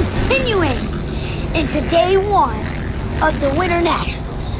continuing into day one of the Winter Nationals.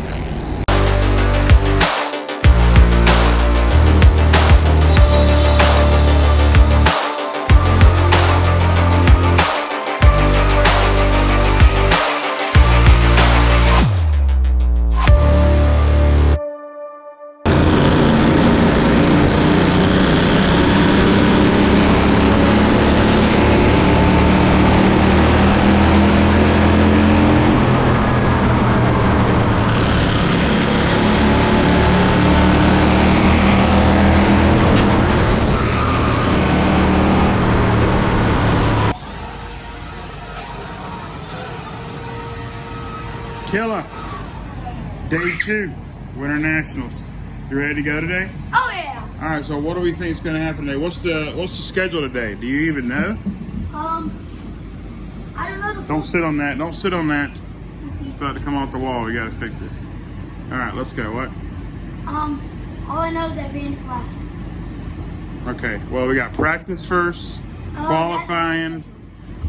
Killa, day 2, Winter Nationals. You ready to go today? Oh yeah. All right. So what do we think is going to happen today? What's the schedule today? Do you even know? I don't know. Don't sit on that. Don't sit on that. It's about to come off the wall. We got to fix it. All right. Let's go. What? All I know is that Bandit's last. Okay. Well, we got practice first, qualifying,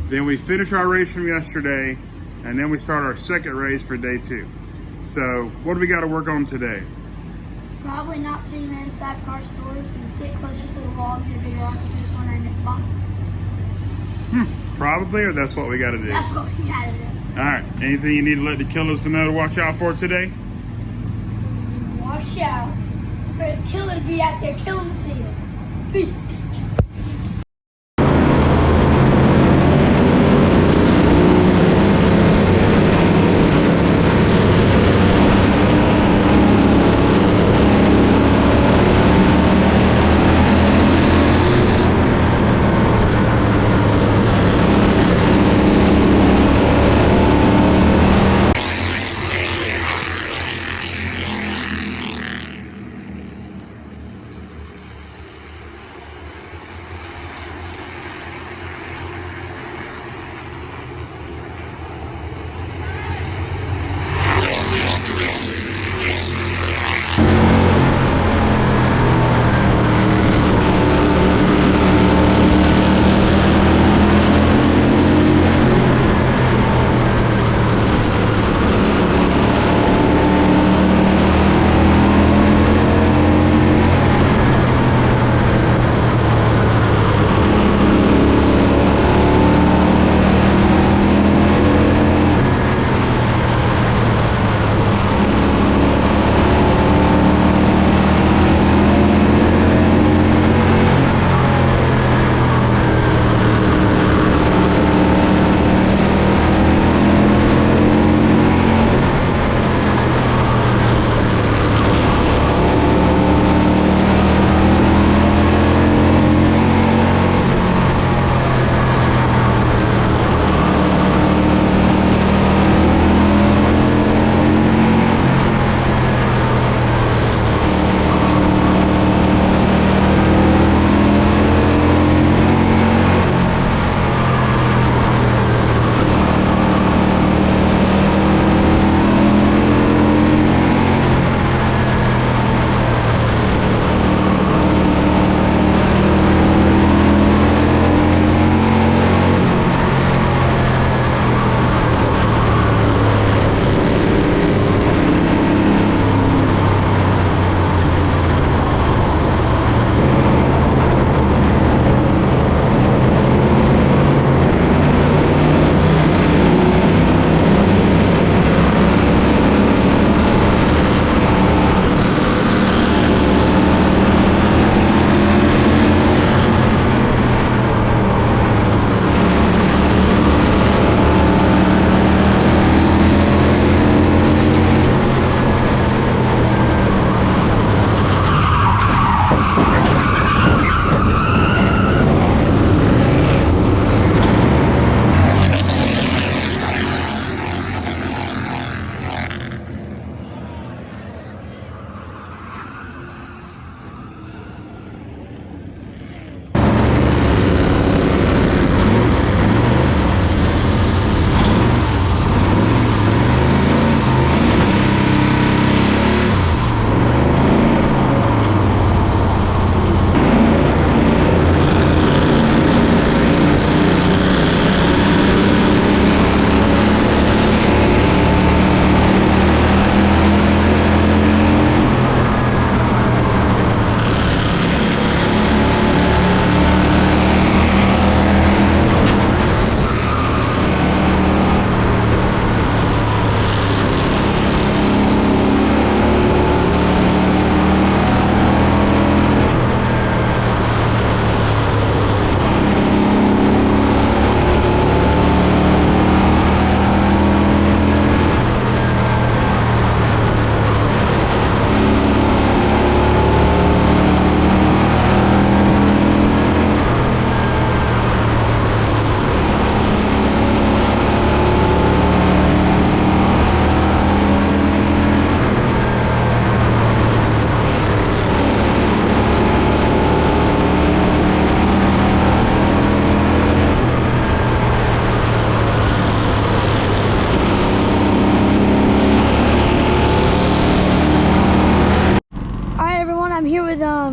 then we finish our race from yesterday, and then we start our second race for day 2. So what do we got to work on today? Probably not seeing the inside of car doors and get closer to the wall and get a bigger arc to the corner and hit the bottom. Probably, or that's what we got to do. That's what we gotta do. All right. Anything you need to let the killers know to watch out for today? Watch out. For the killer to be out there killing the field. Peace.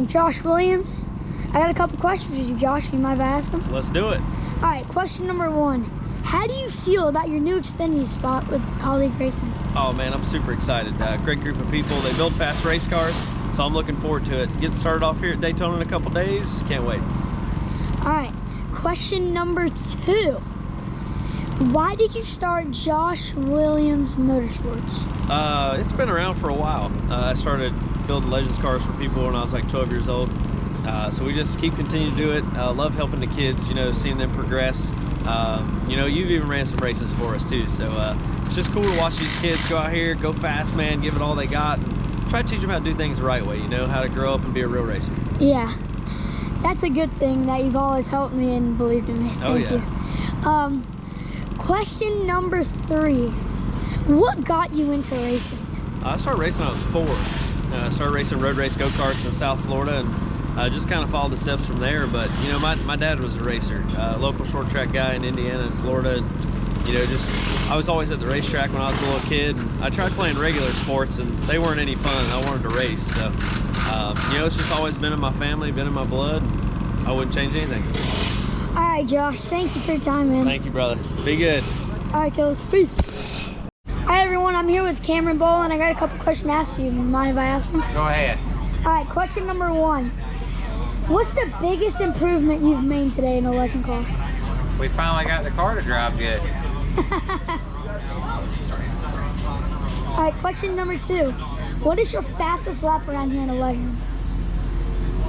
Josh Williams. I got a couple questions for you, Josh. You mind if I ask them? Let's do it. All right, question number 1. How do you feel about your new Xfinity spot with Colleague Racing? Oh man, I'm super excited. Great group of people. They build fast race cars, so I'm looking forward to it. Getting started off here at Daytona in a couple days. Can't wait. All right, question number 2. Why did you start Josh Williams Motorsports? It's been around for a while. I started building Legends cars for people when I was like 12 years old. So we just keep continuing to do it. Love helping the kids, you know, seeing them progress. You know, you've even ran some races for us too. So it's just cool to watch these kids go out here, go fast, man, give it all they got, and try to teach them how to do things the right way, you know, how to grow up and be a real racer. Yeah, that's a good thing that you've always helped me and believed in me. Thank you. Question number 3. What got you into racing? I started racing when I was 4. I started racing road race go-karts in South Florida, and I just kind of followed the steps from there. But, you know, my dad was a racer, local short track guy in Indiana and Florida. And, you know, I was always at the racetrack when I was a little kid. And I tried playing regular sports, and they weren't any fun, and I wanted to race. So, you know, it's just always been in my family, been in my blood. I wouldn't change anything. All right, Josh, thank you for your time, man. Thank you, brother. Be good. All right, Killers, peace. All right, everyone, I'm here with Cameron Bowl, and I got a couple questions to ask you. Mind if I ask them? Go ahead. All right, question number 1. What's the biggest improvement you've made today in a Legend car? We finally got the car to drive good. All right, question number 2. What is your fastest lap around here in a Legend?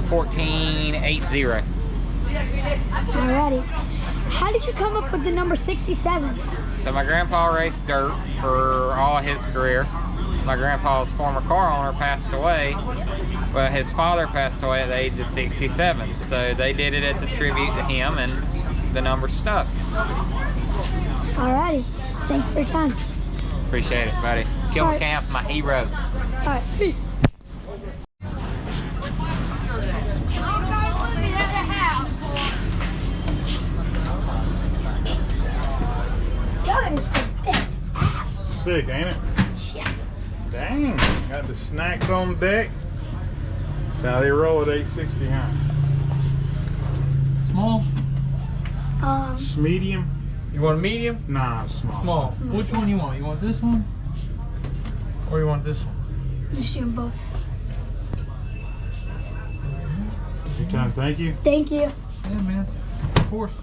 14.80. Alrighty. How did you come up with the number 67? So my grandpa raced dirt for all his career. My grandpa's former car owner passed away, but his father passed away at the age of 67. So they did it as a tribute to him, and the number stuck. Alrighty. Thanks for your time. Appreciate it, buddy. Killer Camp, my hero. Alright, peace. Sick, ain't it? Yeah. Dang, got the snacks on deck. That's how they roll at 860, huh? Small? Medium? You want a medium? Nah, small. Small. Which one you want? You want this one? Or you want this one? Just do them both. Your time, thank you. Thank you. Yeah, man. Of course.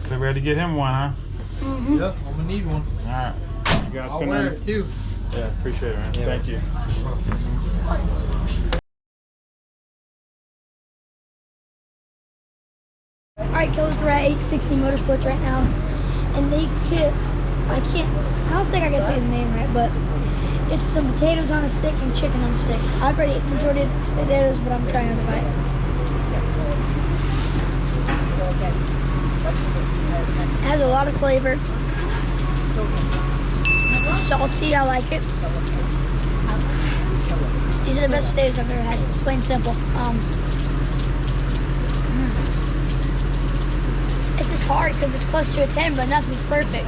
So we had to get him one, huh? Mm-hmm. Yep, I'm gonna need one. Alright. You guys I'll can wear it too. Yeah, appreciate it, man. Yeah. Thank you. Alright, Killers, we're at 860 Motorsports right now. And they get, I don't think I can say the name right, but it's some potatoes on a stick and chicken on a stick. I've already eaten the majority of the potatoes, but I'm trying to bite. It has a lot of flavor. Salty, I like it. These are the best potatoes I've ever had. It's plain simple. This is hard because it's close to a 10, but nothing's perfect.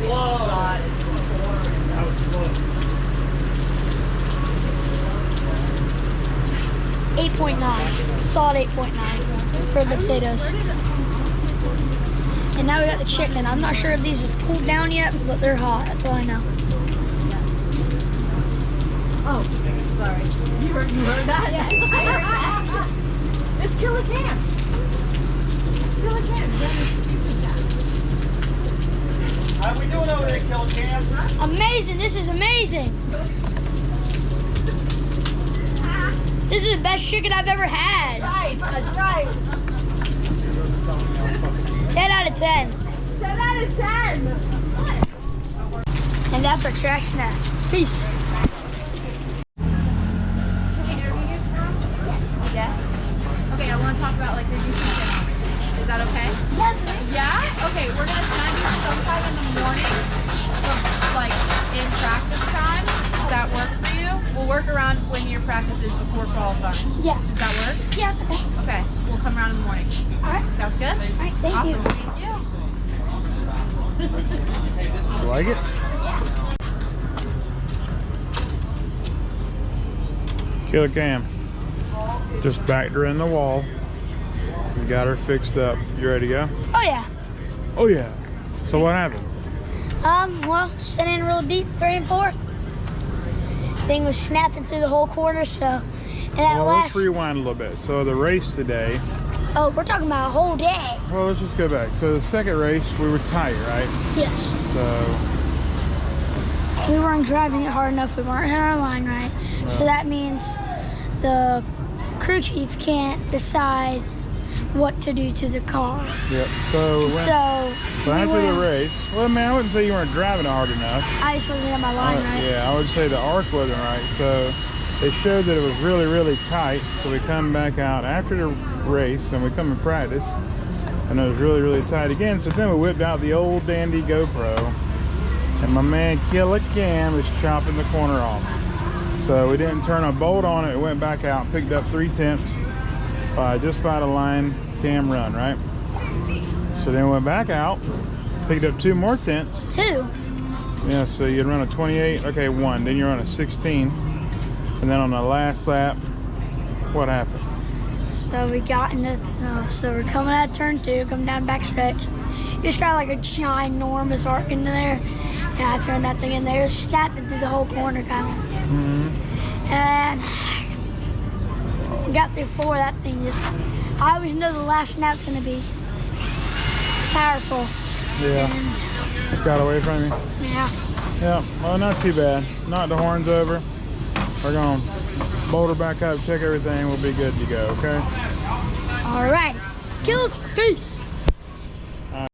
8.9, solid 8.9 for the potatoes. And now we got the chicken. I'm not sure if these are cooled down yet, but they're hot. That's all I know. Oh, sorry. You heard that? Yes, I heard that. It's Killer Camp. Killer Camp. How we doing over there, Killer Camp? Amazing. This is amazing. This is the best chicken I've ever had. Right, that's right. 10 out of 10. 10 out of 10. And that's our trash snack. Peace. Yes. Okay, I want to talk about like your YouTube channel. Is that okay? Yes. Yeah? Okay, we're going to send you sometime in the morning, like in practice time. Does that work for you? We'll work around when your practice is before qualifying. Yeah. Does that work? Yeah, it's okay. Okay, we'll come around in the morning. All right. Sounds good? All right, thank Awesome. you. Thank you. You like it? Killer Cam. Just backed her in the wall. We got her fixed up. You ready to go? Oh yeah. Oh yeah. So what happened? Well, sent in real deep, 3 and 4. Thing was snapping through the whole corner, so. And that Well, last. let's rewind a little bit. So the race today. Oh, we're talking about a whole day. Well, let's just go back. So the second race, we were tight, right? Yes. So We weren't driving it hard enough. We weren't hitting our line right. So that means the crew chief can't decide what to do to the car. yep. So, And so we after the went- race, well, man, I wouldn't say you weren't driving hard enough. I just wasn't in my line right. Yeah, I would say the arc wasn't right. So they showed that it was really, really tight. So we come back out after the race and we come and practice, and it was really, really tight again. So then we whipped out the old dandy GoPro, and my man Killer Cam was chopping the corner off. So we didn't turn a bolt on it. It went back out, picked up 3/10 just by the line cam run, right? So then we went back out, picked up 2 more tenths. 2. Yeah, so you'd run a 28, okay, 1, then you run a 16, and then on the last lap, what happened? So we got in the, so we're coming out of turn 2, coming down back stretch. You just got like a ginormous arc into there, and I turned that thing in there, snapping through the whole corner kind of. And got through 4, that thing just, I always know the last snap's gonna be powerful. Yeah, And just got away from you. yeah, Yeah, well, not too bad. Knocked the horns over. We're gonna bolt her back up, check everything, we'll be good to go, okay? all right. Kills, peace.